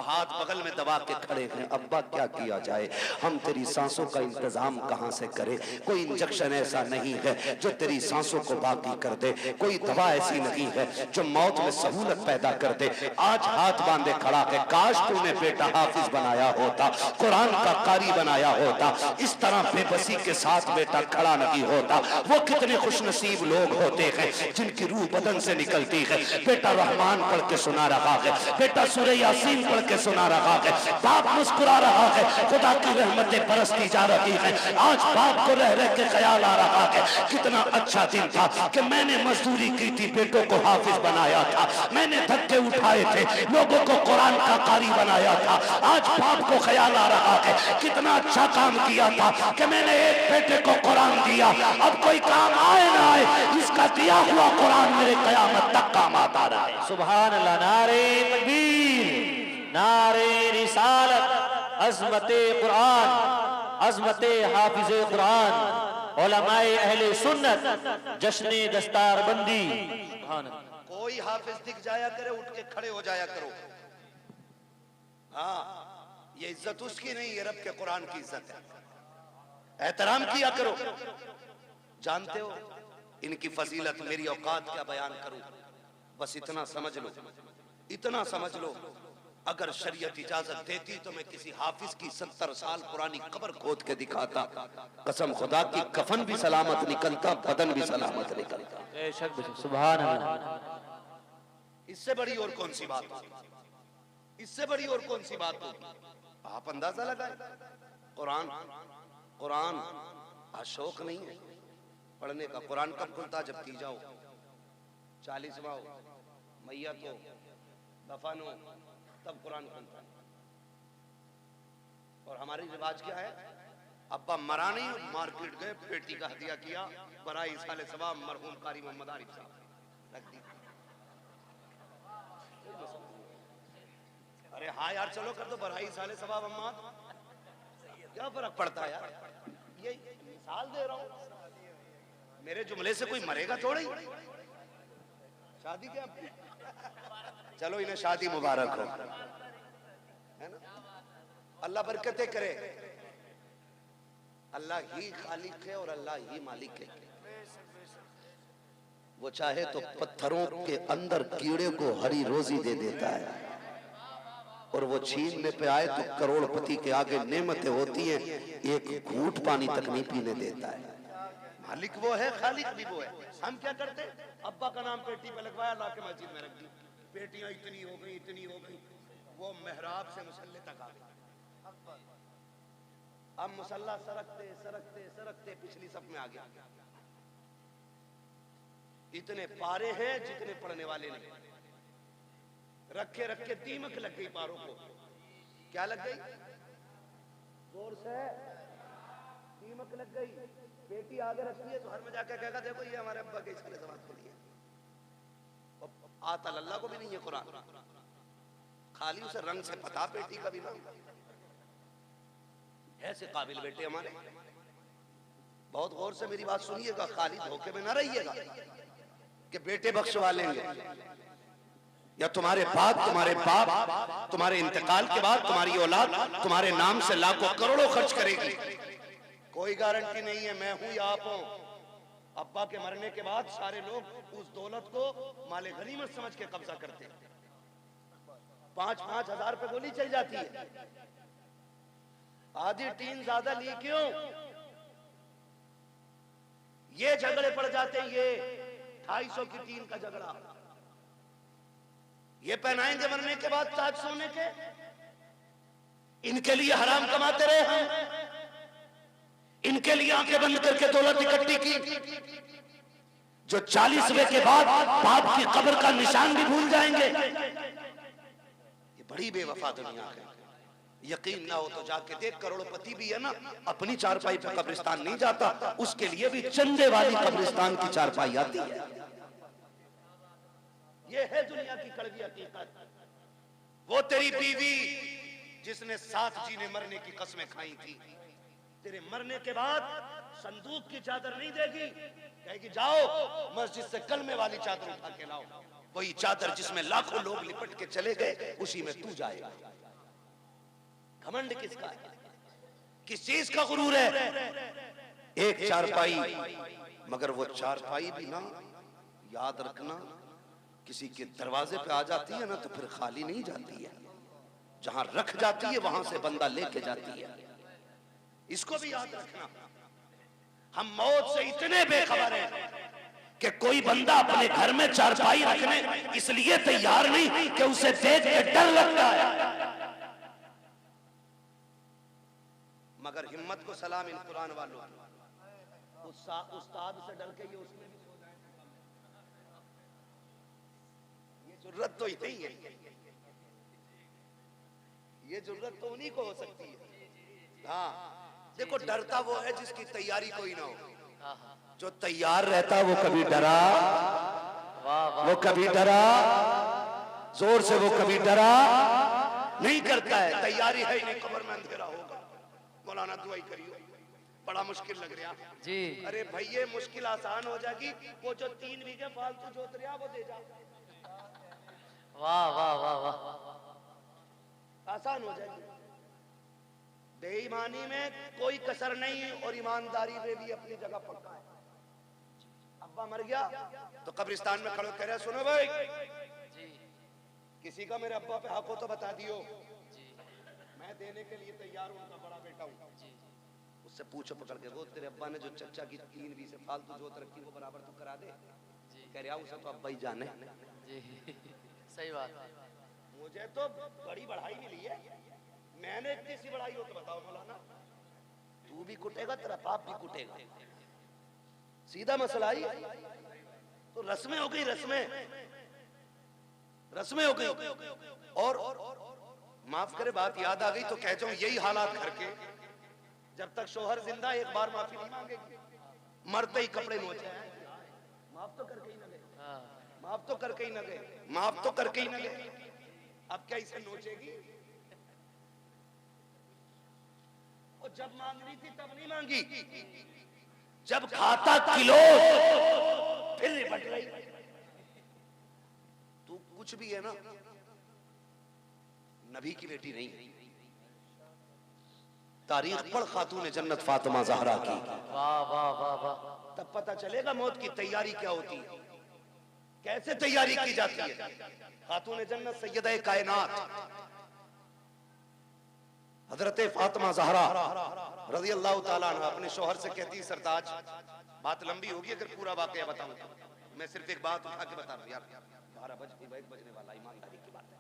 हाथ बगल में दबा के खड़े हैं, अब्बा क्या किया जाए, हम तेरी सांसों का इंतजाम कहां से करें, कोई इंजेक्शन ऐसा नहीं है जो तेरी सांसों को बाकी कर दे, कोई दवा ऐसी नहीं है जो मौत में सहूलत पैदा कर दे। आज हाथ बांधे खड़ा है, काश तूने बेटा हाफिज बनाया होता, कुरान का कारी बनाया होता, इस तरह बेबसी के साथ बेटा खड़ा नहीं होता। वो कितने खुशनसीब लोग होते हैं जिनकी रूह बदन से निकलती है, बेटा रहमान पढ़ के सुना रहा है, बेटा सूरह यासीन पढ़ के सुना रहा है, बाप मुस्कुरा रहा है, खुदा की रहमतें बरसती जा रही है। आज बाप को रह रह के ख्याल आ रहा है कितना अच्छा दिन था कि मैंने मजदूरी की थी, बेटों को हाफिज बनाया था, मैंने धक्के उठाए थे, लोगों को कुरान का कारी बनाया था। आज बाप को ख्याल आ रहा है कितना अच्छा काम किया था कि मैंने एक बेटे को कुरान दिया, अब कोई काम आए ना आए, इसका दिया हुआ कुरान मेरे कयामत तक काम आता रहा है। सुभान अल्लाह, नारे तकबीर, नारे रिसालत, अज़मते कुरान, अज़मते हाफिज़े कुरान, उलमाए अहले सुन्नत, जश्ने दस्तारबंदी। कोई हाफिज दिख जाया करे, उठ के खड़े हो जाया करो। हाँ, ये इज्जत उसकी नहीं, ये रब के कुरान की इज्जत है, एहतराम किया करो। जानते हो इनकी फजीलत, मेरी औकात क्या बयान करूं, बस इतना समझ लो, इतना समझ लो, अगर शरीयत इजाजत देती तो मैं किसी हाफिज की 70 साल पुरानी कब्र खोद के दिखाता, कसम खुदा की, कफन भी सलामत निकलता, बदन भी सलामत निकलता। सुभान अल्लाह, इससे बड़ी और कौन सी बात होगी, इससे बड़ी और कौन सी बात होगी। आप अंदाजा लगाए, कुरान कुरान शौक नहीं है पढ़ने का, कुरान कब खुलता, जब की जाओ 40वां हो, मैयत हो, दफन हो, तब कुरान खुलता है। और हमारी रिवाज क्या है, अब्बा मरा नहीं, मार्केट गए, पेटी का हदिया किया, बराई साले सवाब मरहूम कारी मोहम्मद आरिफ साहब रख दी। अरे हाँ यार, चलो कर दो बराई साले सवाब अम्मा, क्या फर्क पड़ता है यार, ये मिसाल दे रहा हूं, मेरे जुमले से कोई मरेगा थोड़ा ही। शादी क्या, चलो इन्हें शादी मुबारक हो, है ना, अल्लाह बरकतें करे, अल्लाह ही खालिक है और अल्लाह ही मालिक है। वो चाहे तो पत्थरों के अंदर कीड़े को हरी रोजी दे देता है, और वो छीनने पे आए तो करोड़पति के आगे नेमतें होती हैं, एक घूंट पानी तक नहीं पीने देता है। मालिक वो है, खालिक भी वो है। हम क्या करते, अब्बा का नाम पेटी पे लगवाया, ला के मस्जिद में रख दी, पेटियां इतनी हो गई, इतनी हो गई, वो मेहराब से मुसल्ले तक आ गई। अब मुसल्ला सरकते सरकते सरकते पिछली सफ में आ गया। इतने पारे हैं जितने पढ़ने वाले नहीं, रखे रखे दीमक लग गई पारों को। क्या लग गई, जोर से दीमक लग गई। बेटी आगे रखती है तो हर में जाके कहेगा देखो ये हमारे अब्बा के इसके जमात को लिए, आता अल्लाह को भी नहीं है कुरान, खाली उसे रंग से पता बेटी का भी नाम। ऐसे काबिल बेटे हमारे, बहुत गौर से मेरी बात सुनिएगा, खाली धोखे में ना रहिएगा कि बेटे बख्शवा लेंगे, या तुम्हारे बाद तुम्हारे बाप तुम्हारे इंतकाल के बाद तुम्हारी औलाद तुम्हारे नाम से लाखों करोड़ों खर्च करेगी, कोई गारंटी नहीं है मैं हूं या आप हो। अब्बा के मरने के बाद सारे लोग उस दौलत को माले गनीमत समझ के कब्जा करते हैं। 5-5 हजार पे गोली चल जाती है, आधी टीन ज्यादा ली क्यों, ये झगड़े पड़ जाते हैं, ये 250 की टीन का झगड़ा, ये पहनाएंगे मरने के बाद ताज सोने के, इनके लिए हराम कमाते रहे हम, इनके लिए आंखें बंद करके दौलत इकट्ठी की, जो 40वें के बाद बाप की कब्र का निशान भी भूल जाएंगे। ये बड़ी बेवफा दुनिया है, यकीन ना हो तो जाके देख, करोड़पति भी है ना, अपनी चारपाई पर कब्रिस्तान नहीं जाता, उसके लिए भी चंदे वाली कब्रिस्तान की चारपाई आती है। ये है दुनिया की कड़वी हकीकत। वो तेरी बीवी जिसने साथ जीने मरने की कसमें खाई थी, तेरे मरने के बाद संदूक की चादर नहीं देगी, कहेगी जाओ मस्जिद से कलमे वाली चादर उठा के लाओ, वही चादर जिसमें लाखों लोग लिपट के चले गए उसी में तू जाएगा। घमंड किसका है? किस चीज का गुरूर है? एक चारपाई, मगर वो चारपाई भी ना, याद रखना, किसी के दरवाजे पे आ जाती है ना तो फिर खाली नहीं जाती है, जहां रख जाती है वहां से बंदा लेके जाती है। इसको भी याद रखना। हम मौत से इतने बेखबर हैं कि कोई बंदा अपने घर में चारपाई रखने इसलिए तैयार नहीं कि उसे देख के डर लगता है, मगर हिम्मत को सलाम इन कुरान वालों, उस्ताद से डर के ये उसमें भी सो जाए, ये जरूरत तो यही है, ये जरूरत तो उन्हीं को हो सकती है। हाँ देखो, डरता वो है जिसकी तैयारी कोई ना हो। जो तैयार रहता वो कभी डरा, वो कभी डरा जोर से, वो कभी डरा नहीं करता है। तैयारी है ही नहीं, कब्र में अंधेरा होगा, मौलाना दुआई करियो, बड़ा मुश्किल लग रहा जी। अरे भाई ये मुश्किल आसान हो जाएगी, वो जो 3 बीघे फालतू जोत रहा वो दे जा, वाह वाह वाह वाह, आसान हो जाएगी। बेईमानी में कोई कसर नहीं और ईमानदारी में भी अपनी जगह पक्का है। अब्बा मर गया तो कब्रिस्तान में खड़े कह रहे सुनो भाई जी, किसी का मेरे अब्बा पे हक हो तो बता दियो जी, मैं देने के लिए तैयार हूं, उनका बड़ा बेटा हूं। उससे पूछो पकड़ के, वो तेरे अब्बा ने जो चचा की 3 बीघे फालतू जोत रखी वो बराबर तू करा दे जी। कह रहा उसे तो अब्बा ही जाने जी। सही बात, मुझे तो बड़ी बढ़ाई मिली है, मैंने इतनी सी बढ़ाई हो तो बताओ मौलाना, तू भी कुटेगा तेरा बाप भी कुटेगा, सीधा मसला ही। तो रस्में हो गई, रस्में हो गई। और माफ करे बात याद आ गई तो कह जाऊं, यही हालात करके जब तक शोहर जिंदा एक बार माफी नहीं मांगेगी, मरते ही कपड़े नोचे, माफ तो करके ही न गए, माफ तो करके ही न गए, माफ तो करके ही न गए, अब क्या इसे नोचेगी? और जब मांग रही थी तब नहीं मांगी, जब खाता किलो फिर निपट रही। तू कुछ भी है ना, नबी की बेटी नहीं। तारीख पढ़ खातून जन्नत फातिमा ज़हरा की, वाह वाह वाह वाह, तब पता चलेगा मौत की तैयारी क्या होती है, कैसे तैयारी की जाती है। खातून जन्नत सैयदा कायनात हजरत फातिमा ज़हरा रज़ी अल्लाह ताला अन्हा अपने शौहर से कहती, सरताज बात लंबी होगी अगर पूरा वाकया बताऊं, मैं सिर्फ एक बात उठा के बता रहा हूं यार, 12 बजने वाला, ईमानदारी की बात है,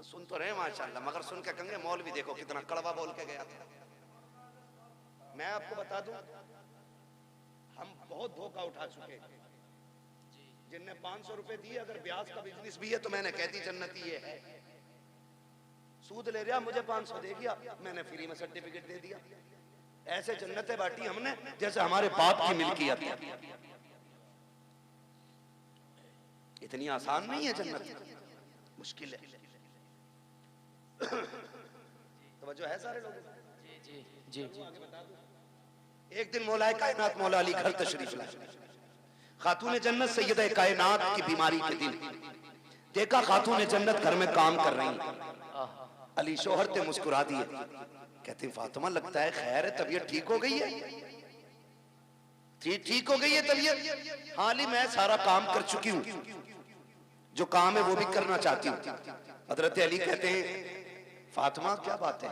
सुन तो रहे माशाल्लाह, मगर सुन के कहेंगे मौलवी देखो कितना कड़वा बोल के गया था। मैं आपको बता दूं, हम बहुत धोखा उठा चुके हैं, जिनने 500 रुपए दिए, अगर ब्याज का बिजनेस भी है तो मैंने कह दी जन्नती है, सूद ले रहा मुझे 500 दे दिया, मैंने फ्री में सर्टिफिकेट दे दिया। ऐसे जन्नतें बांटी हमने जैसे हमारे बाप की मिल्कियत है। इतनी आसान नहीं है जन्नत, मुश्किल है। तो जो है सारे लोग जी जी जी। एक दिन मौला कायनात मौला अली घर तशरीफ लाए, खातून जन्नत सैयदा कायनात की बीमारी के दिन देखा खातून जन्नत घर में काम कर रही है। अली शोहर ते मुस्कुरा दिए, कहते फातिमा लगता है खैर है, तबीयत ठीक हो गई है? ठीक हो गई है तबीयत? हाँ अली मैं सारा काम कर चुकी हूँ, जो काम है वो भी करना चाहती हूँ। हजरत अली कहते हैं फातिमा क्या बात है,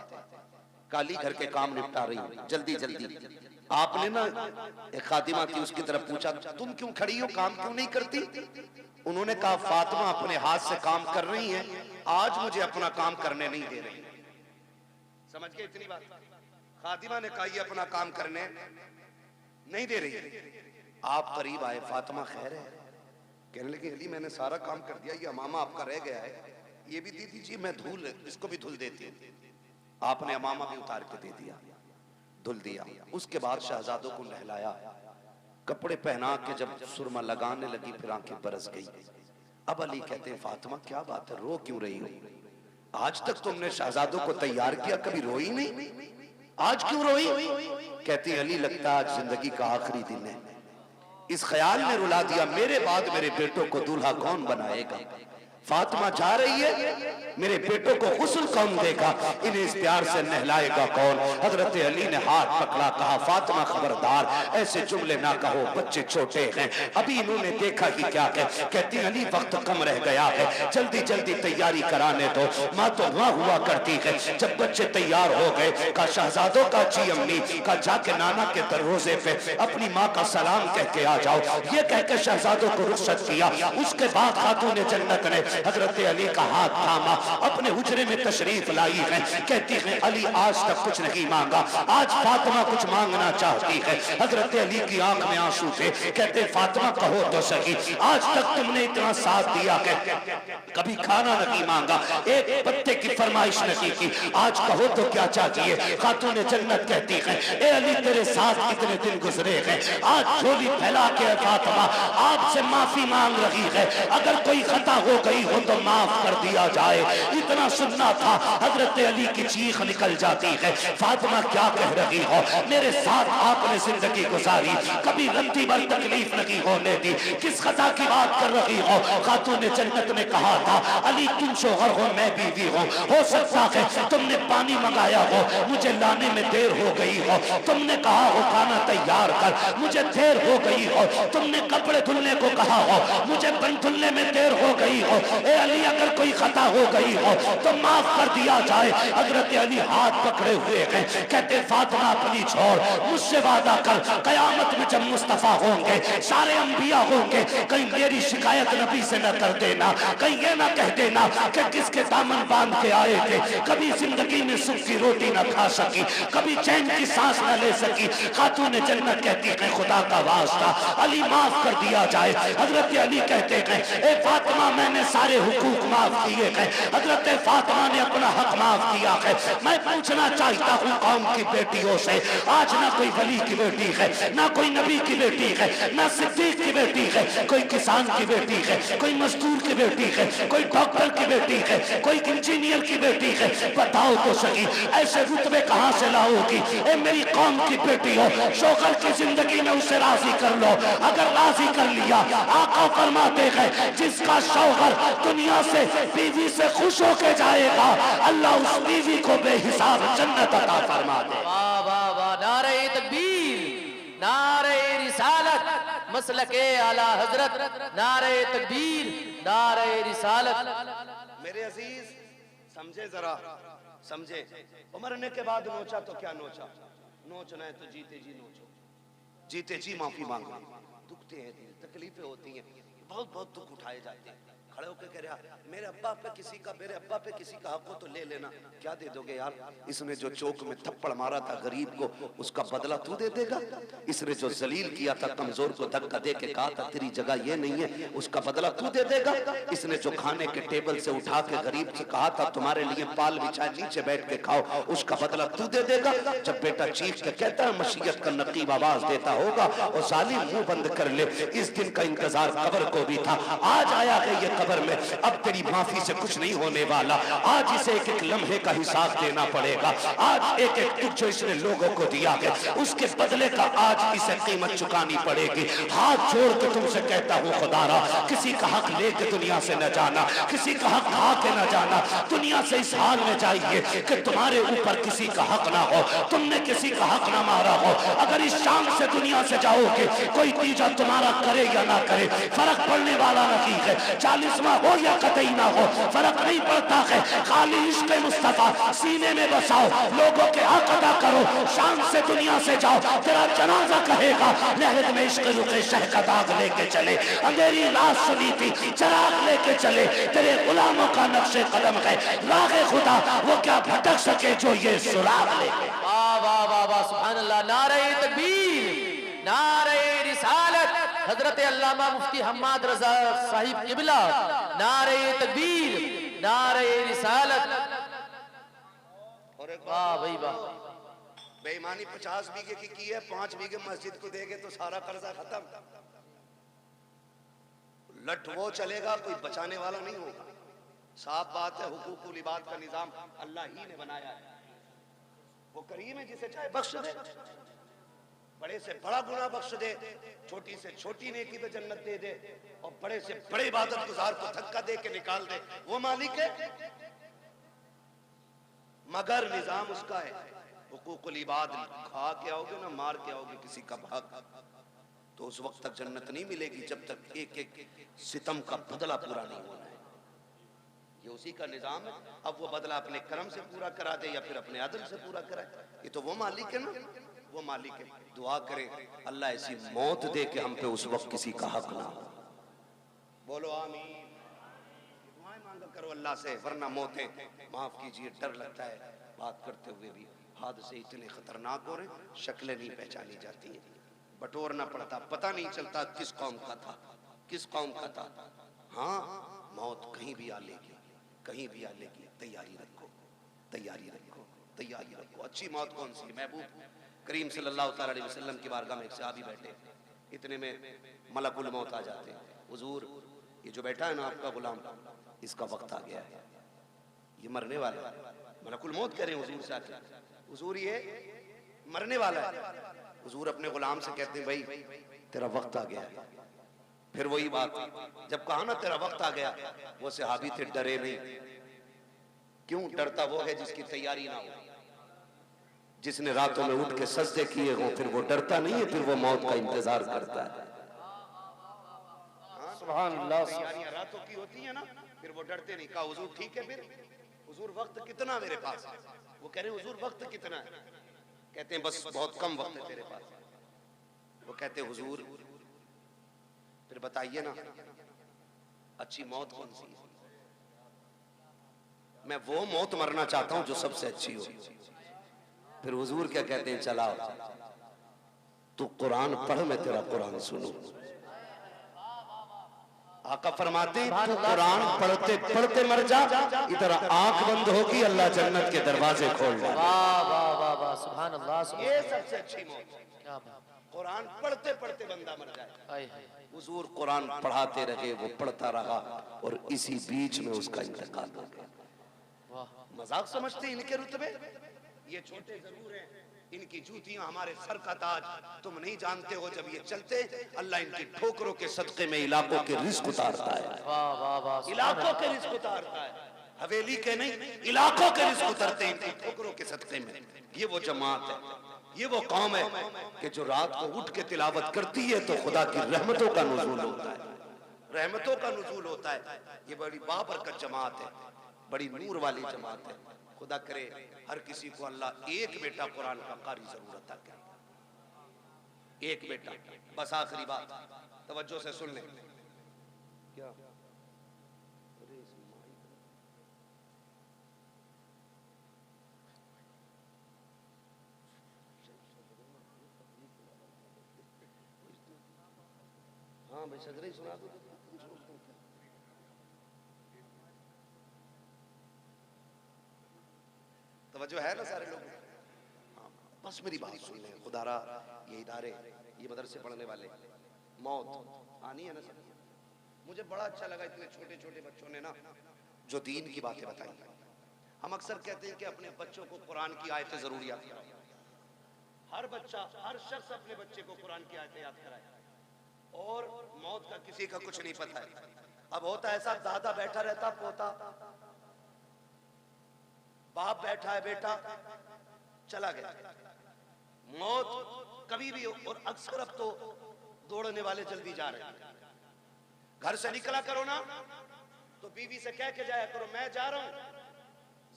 काली घर के काम निपटा रही हूँ जल्दी जल्दी। आपने ना एक खादिमा थी उसकी तरफ पूछा तुम क्यों खड़ी हो, काम क्यों नहीं करती? उन्होंने कहा फातिमा अपने हाथ से काम कर रही हैं, आज मुझे अपना काम करने नहीं दे रही। समझ के इतनी बात, खातिमा ने कहा ये अपना काम करने नहीं दे रही। आप करीब आए, फातिमा खैर है? कहने लगी अली मैंने सारा काम कर दिया, ये अमामा आपका रह गया है, ये भी दे दीजिए, मैं धूल इसको भी धुल देती हूँ। आपने अमामा भी उतार के दे दिया, धुल दिया। उसके बाद शहजादों को नहलाया, कपड़े पहना के जब सुरमा लगाने लगी फिर आंखें बरस गई। अब अली कहते हैं फातिमा क्या बात है, रो क्यों रही हो? आज तक तुमने शहजादों को तैयार किया, कभी रोई नहीं, आज क्यों रोई? कहती अली लगता आज जिंदगी का आखिरी दिन है, इस ख्याल ने रुला दिया मेरे बाद मेरे बेटों को दूल्हा कौन बनाएगा। फातिमा जा रही है, मेरे बेटों को गुस्ल कौन देगा, इन्हें इस प्यार से नहलाएगा कौन। हजरत अली ने हाथ पकड़ा, कहा फातिमा खबरदार, ऐसे जुमले ना कहो, बच्चे छोटे हैं, अभी इन्होंने देखा कि क्या कहती अली वक्त कम रह गया है, जल्दी जल्दी तैयारी कराने दो। माँ तो वहां हुआ करती है, जब बच्चे तैयार हो गए, का शहजादों का जी अम्मी का जाके नाना के दरवाजे पे अपनी माँ का सलाम कह के आ जाओ, ये कहकर शहजादों को रुखसत किया। उसके बाद खातून जन्नत ने हजरत अली का हाथ थामा, अपने हुजरे में तशरीफ लाई है, कहती है अली आज तक कुछ नहीं मांगा, आज फातिमा कुछ मांगना चाहती है। हजरत अली की आंख में आंसू थे, कहते फातिमा कहो तो सही, आज तक तुमने इतना साथ दिया है, कभी खाना नहीं मांगा, एक पत्ते की फरमाइश नहीं की, आज कहो तो क्या चाहिए। खातून जन्नत कहती है ए अली तेरे साथ कितने दिन गुजरे हैं, आज झोली फैला के फातिमा आपसे माफी मांग रही है, अगर कोई खता हो गई हो तो माफ कर दिया जाए। इतना सुनना था, हजरत अली की चीख निकल जाती है, फातिमा क्या कह रही हो, मेरे साथ आपने जिंदगी गुजारी, कभी रत्ती भर तकलीफ नहीं होने दी, किस खता की बात कर रही हो। खातून जन्नत ने कहा था अली तुम शोहर हो मैं बीवी हो सकता है तुमने पानी मंगाया हो, मुझे लाने में देर हो गई हो, तुमने कहा हो खाना तैयार कर, मुझे देर हो गई हो, तुमने कपड़े धुलने को कहा हो, मुझे बन धुलने में देर हो गई हो, ए अली अगर कोई खता हो गई हो तो माफ कर दिया जाए। हजरत अली हाथ पकड़े हुए हैं, कहते फातिमा अपनी छोड़, मुझसे वादा कर कयामत में जब मुस्तफा होंगे, सारे अंबिया होंगे, कहीं मेरी शिकायत नबी से न कर देना, कहीं ये ना कह देना कि किसके दामन बांध के आए थे, कभी जिंदगी में सुख की रोटी ना खा सकी, कभी चैन की सांस न ले सकी। खातून जन्नत कहती है खुदा का वास्ता अली माफ कर दिया जाए। हजरत अली कहते हैं ए फातिमा मैंने सारे हुकूक माफ किए हैं, हजरत फातिमा ने अपना हक माफ किया है। मैं पूछना चाहता हूँ कौम की बेटियों से, आज ना कोई वली की बेटी है, ना कोई नबी की बेटी है, ना सिद्दीक की बेटी है, कोई किसान की बेटी है, कोई मजदूर की बेटी है, कोई डॉक्टर की बेटी है, कोई इंजीनियर की बेटी है, बताओ तो सही ऐसे रुतबे कहाँ से लाओगी। ए मेरी कौम की बेटी हो, शोहर की जिंदगी में उसे राजी कर लो, अगर राजी कर लिया आका फरमाते हैं जिसका शौहर दुनिया से बीवी से खुश होके जाएगा, अल्लाह उस बीवी को बेहिसाब जन्नत अता फरमा दे। वाह वाह वाह, नारे तकबीर, नारे रिसालत, मसलके आला हजरत, नारे तकबीर, नारे रिसालत। मेरे अजीज समझे जरा, समझे, मरने के बाद नोचा तो क्या नोचा, नोचना है तो जीते जी नोचो, जीते जी माफी मांगो। दुखते हैं दिल, तकलीफें होती हैं, बहुत बहुत दुख उठाए जाते हैं, खड़े होकर कह रहा मेरे अब्बा पे किसी का, मेरे अब्बा पे किसी का हक हो तो ले लेना, क्या दे दोगे यार, इसने जो चौक में थप्पड़ मारा था गरीब को उसका बदला तू दे देगा, इसने जो जलील किया था कमजोर को धक्का दे के कहा था तेरी जगह ये नहीं है उसका बदला तू दे देगा, इसने जो खाने के टेबल से उठा के गरीब से कहा था तुम्हारे लिए पाल बिछाए नीचे बैठ के खाओ उसका बदला तू दे देगा। जब बेटा चीख के कहता है मशीयत का नकीब आवाज देता होगा और जालिम मुंह बंद कर ले, इस दिन का इंतजार कब्र को भी था, आज आया है ये कब्र में, अब तेरी माफी से कुछ नहीं होने वाला, आज इसे एक एक लम्हे का हिसाब देना पड़ेगा, आज एक एक दुख जो इसने लोगों को दिया है उसके बदले का आज इसे कीमत चुकानी पड़ेगी। हाथ जोड़ के तुमसे कहता हूँ खुदारा, किसी का हक लेके दुनिया से न जाना, किसी का हक खा के न जाना, दुनिया से इस हाल में जाइए कि तुम्हारे ऊपर किसी का हक ना हो, तुमने किसी का हक ना मारा हो। अगर इस शाम से दुनिया से जाओगे कोई तीजा तुम्हारा करे या ना करे फर्क पड़ने वाला नहीं है, 40वां हो या कतई ना हो फर्क नहीं पड़ता है, खाली इश्क मुस्तफा सीने में बसाओ, लोगों के हक अदा करो, शाम से दुनिया से जाओ, तेरा जनाजा कहेगा लहद में इश्क रुके शह का दाग लेके चले, अंधेरी रात सुनी थी चराग लेके चले, तेरे गुलामों का नक्शे कदम है रागे खुदा वो क्या भटक सके जो ये सुराग ले। वाह वाह वाह वाह, सुभान अल्लाह, नारे तकबीर, नारे रिसालत, हजरत अल्लामा मुफ्ती हम्माद रजा साहिब किबला, नारे तकबीर, नारे रिसालत। वाह भाई वाह, बेईमानी 50 बीघे की है, 5 बीघे मस्जिद को देंगे तो सारा कर्जा खत्म, लट वो चलेगा, कोई बचाने वाला नहीं होगा। साफ बात है, हुकूकुल इबाद का निजाम अल्लाह ही ने बनाया है, वो करीम है जिसे चाहे बख्श दे। बड़े से बड़ा गुनाह बख्श दे, छोटी से छोटी नेकी पे जन्नत दे दे, और बड़े से बड़े इबादत गुजार को धक्का दे के निकाल दे, वो मालिक है। मगर निजाम उसका है। हुकूकुल इबाद खा के आओगे ना, मार के आओगे किसी का हक, तो उस वक्त तक जन्नत नहीं मिलेगी जब तक एक एक सितम का बदला पूरा नहीं होना है। ये उसी का निजाम है। अब वो बदला अपने कर्म से पूरा करा दे या फिर अपने अदल से पूरा कराए, ये तो वो मालिक है ना, वो मालिक है। दुआ करें अल्लाह ऐसी मौत दे के हम पे उस वक्त किसी का हक ना हो। बोलो आमीन। दुआएं मांगा करो अल्लाह से, वरना मौतें, माफ कीजिए, डर लगता है बात करते हुए भी। हादसे इतने खतरनाक हो रहे, शक्लें नहीं पहचानी जाती है, बटोरना पड़ता, पता नहीं चलता किस कौम का था, किस कौम का था। हाँ, मौत कहीं भी आ लेगी, कहीं भी आ लेगी। तैयारी रखो, तैयारी रखो, तैयारी रखो। अच्छी मौत कौन सी? महबूब करीम सल्लल्लाहु अलैहि वसल्लम की बारगाह में एक सहाबी बैठे, इतने में मलकुल मौत आ जाते हैं। हुजूर, ये जो बैठा है ना आपका गुलाम, इसका वक्त आ गया है, ये मरने वाला है। मलकुल मौत कह रहे हैं हुजूर से आके, हुजूर ये मरने वाला है। हुजूर अपने गुलाम से कहते हैं, भाई तेरा वक्त आ गया है। फिर वही बात, जब कहा ना तेरा वक्त आ गया, वो सहाबी थे डरे नहीं। क्यों डरता? वो है जिसकी तैयारी ना हो, जिसने रातों में उठ के सजदे किए हों, फिर वो डरता नहीं है, फिर वो मौत का इंतजार करता है। सुभान अल्लाह। तैयारियां रातों की होती है ना, फिर वो डरते नहीं। कहा हुजूर ठीक है, फिर हुजूर वक्त कितना मेरे पास? वो कह रहे हैं हुजूर वक्त कितना है? कहते हैं बस बहुत कम वक्त है तेरे पास। वो कहते हैं हुजूर फिर बताइए ना अच्छी मौत कौन सी है? मैं वो मौत मरना चाहता हूं जो सबसे अच्छी हो। फिर हुजूर क्या कहते हैं, चलाओ तू कुरान पढ़, मैं तेरा कुरान सुनूं। आका फरमाते हैं तू कुरान पढ़ते पढ़ते मर जा, इधर आंख बंद होगी अल्लाह जन्नत के दरवाजे खोल दे। वाह वाह वाह वाह, सुभान अल्लाह। ये सबसे अच्छी मौत, क्या बात, कुरान पढ़ते पढ़ते बंदा मर जाए। हाय हाय। हुजूर कुरान पढ़ाते रहे, वो पढ़ता रहा, और इसी बीच में उसका इंतकाल हो गया। वाह, मजाक समझते इनके रुतबे? ये छोटे जरूर हैं, इनकी जूतियां हमारे सर का ताज। तुम नहीं जानते हो, जब ये चलते अल्लाह इनकी ठोकरों के सदके में इलाकों के रिस्क उतारता है। वाह वाह वाह, इलाकों के रिस्क उतारता है, हवेली के नहीं, इलाकों के रिस्क उतरते हैं इनकी ठोकरों के सदके में। ये वो जमात है, ये वो कौम है कि जो रात को उठ के तिलावत करती है तो खुदा की रहमतों का नुज़ूल होता है, रहमतों का नुज़ूल होता है। ये बड़ी बाबरकत जमात है, बड़ी नूर वाली जमात है। खुदा करे हर किसी को अल्लाह एक बेटा कुरान का कारी जरूर अता करे, एक बेटा। बस आखिरी बात तवज्जो से सुन लें। क्या हाँ भाई सजरे सुना दो। तवज्जो है ना सारे लोग? हाँ, बस मेरी बात सुन लें। खुदारा ये इदारे, ये मदरसे पढ़ने वाले, मौत आनी है ना सब। मुझे बड़ा अच्छा लगा इतने छोटे छोटे बच्चों ने ना जो दीन की बातें बताई। हम अक्सर कहते हैं कि अपने बच्चों को कुरान की आयतें जरूर याद कराएं। हर बच्चा, हर शख्स अपने बच्चे को कुरान की आयतें याद कराए। और मौत का किसी का कुछ नहीं पता है। अब होता ऐसा, दादा बैठा रहता, पोता, बाप बैठा है, बेटा चला गया, मौत कभी भी हो। और अक्सर अब तो दौड़ने वाले जल्दी जा रहे हैं। घर से निकला करो ना तो बीवी से कह के जाया करो मैं जा रहा हूं।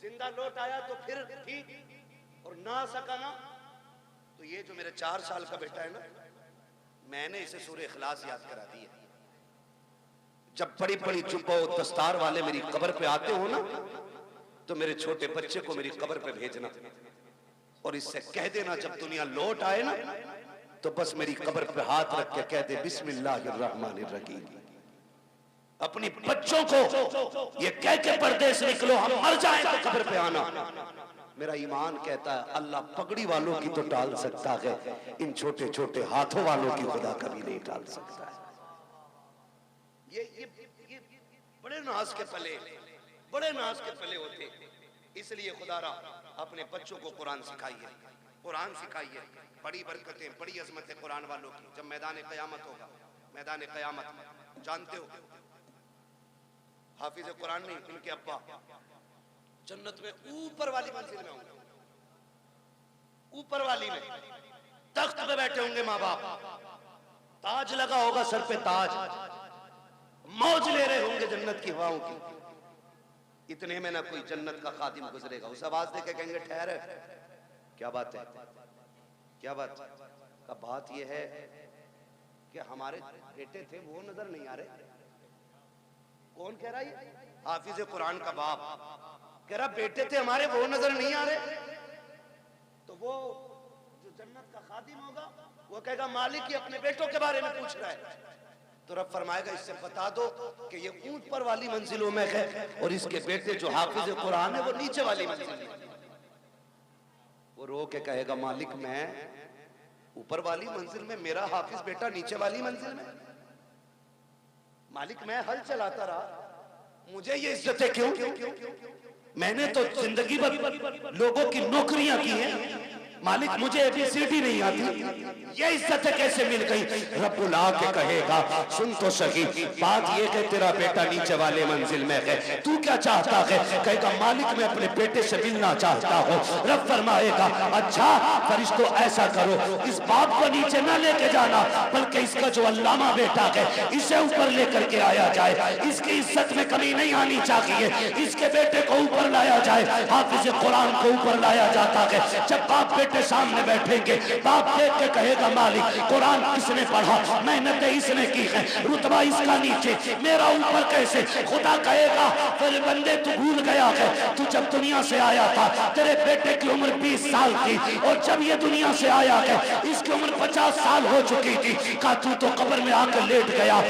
जिंदा लौट आया तो फिर ठीक, और ना आ सका ना तो ये जो मेरे 4 साल का बेटा है ना, मैंने इसे सूरह इखलास याद करा दी है। जब बड़ी बड़ी जुब्बा और दस्तार वाले मेरी कब्र पे आते हो ना, तो मेरे छोटे बच्चे को मेरी कब्र पे भेजना और इससे कह देना जब दुनिया लौट आए ना तो बस मेरी कब्र पे हाथ रख के कह दे बिस्मिल्लाहिर्रहमानिर्रहीम। अपनी बच्चों को ये कह के परदेश निकलो, हम मर जाएं तो कब्र पे आना। मेरा ईमान कहता है अल्लाह पगड़ी वालों की तो टाल सकता है, इन छोटे छोटे हाथों वालों की खुदा कभी नहीं टाल सकता है। ये बड़े नाज के पले, बड़े नाज के पले होते। इसलिए खुदारा अपने बच्चों को कुरान सिखाइए, कुरान सिखाइए। बड़ी बरकतें, बड़ी अजमतें कुरान वालों की। जब मैदान क़यामत होगा, मैदान क़यामत जानते हो, हाफिज कुरान नहीं, इनके अब्बा जन्नत में ऊपर वाली मंजिल में होंगे, ऊपर वाली में तख्त पे बैठे होंगे माँ बाप, ताज लगा होगा सर पे, ताज, मौज ले रहे होंगे जन्नत की हवाओं की। इतने में ना कोई जन्नत का खादिम गुजरेगा, उस आवाज दे के कहेंगे ठहर, क्या बात है, क्या बात का बात यह है कि हमारे बेटे थे वो नजर नहीं आ रहे। कौन कह रहा है? हाफिज कुरान का बाप कह रहा बेटे थे हमारे वो नजर नहीं आ रहे। तो वो जो जन्नत का खादिम होगा वो कहेगा मालिक ही अपने बेटों के बारे में पूछ रहा है। तो रब फरमाएगा इससे बता दो कि ये ऊंच पर वाली मंजिलों में है और इसके बेटे जो हाफिज कुरान है वो नीचे वाली मंजिल में। वो रो के कहेगा मालिक मैं ऊपर वाली मंजिल में, मेरा हाफिज बेटा नीचे वाली मंजिल में। मालिक मैं हल चलाता रहा, मुझे ये इज्जतें क्यों? मैंने तो जिंदगी भर लोगों की नौकरियां की हैं, मालिक मुझे एबीसीडी नहीं आती, ये इज्जतें कैसे मिल गई? रब्बुल आके कहेगा सुन तो सही, बात ये कि तेरा बेटा नीचे वाले मंजिल में है, तू क्या चाहता है? कहेगा मालिक मैं अपने बेटे से मिलना चाहता हूँ। रब फरमाएगा अच्छा फरिश्तों ऐसा करो, इस बाप को नीचे ना लेके जाना, बल्कि इसका जो अल्लामा बेटा है इसे ऊपर लेकर के आया जाए, इसकी इज्जत में कमी नहीं आनी चाहिए, इसके बेटे को ऊपर लाया जाए। हाफिज कुरान को ऊपर लाया जाता है। जब बाप बेटे सामने बैठेंगे, बाप देख के कहेगा मालिक कुरान किसने पढ़ा, मेहनत इसने की है, रुतबा इसका नीचे, मेरा ऊपर कैसे? खुदा कहेगा फिर बंदे तू भूल गया है, तू जब दुनिया से आया था तेरे बेटे की उम्र 20 साल थी और जब ये दुनिया से आया है इसकी उम्र 50 साल हो चुकी थी। का तू तो कब्र में आकर लेट गया।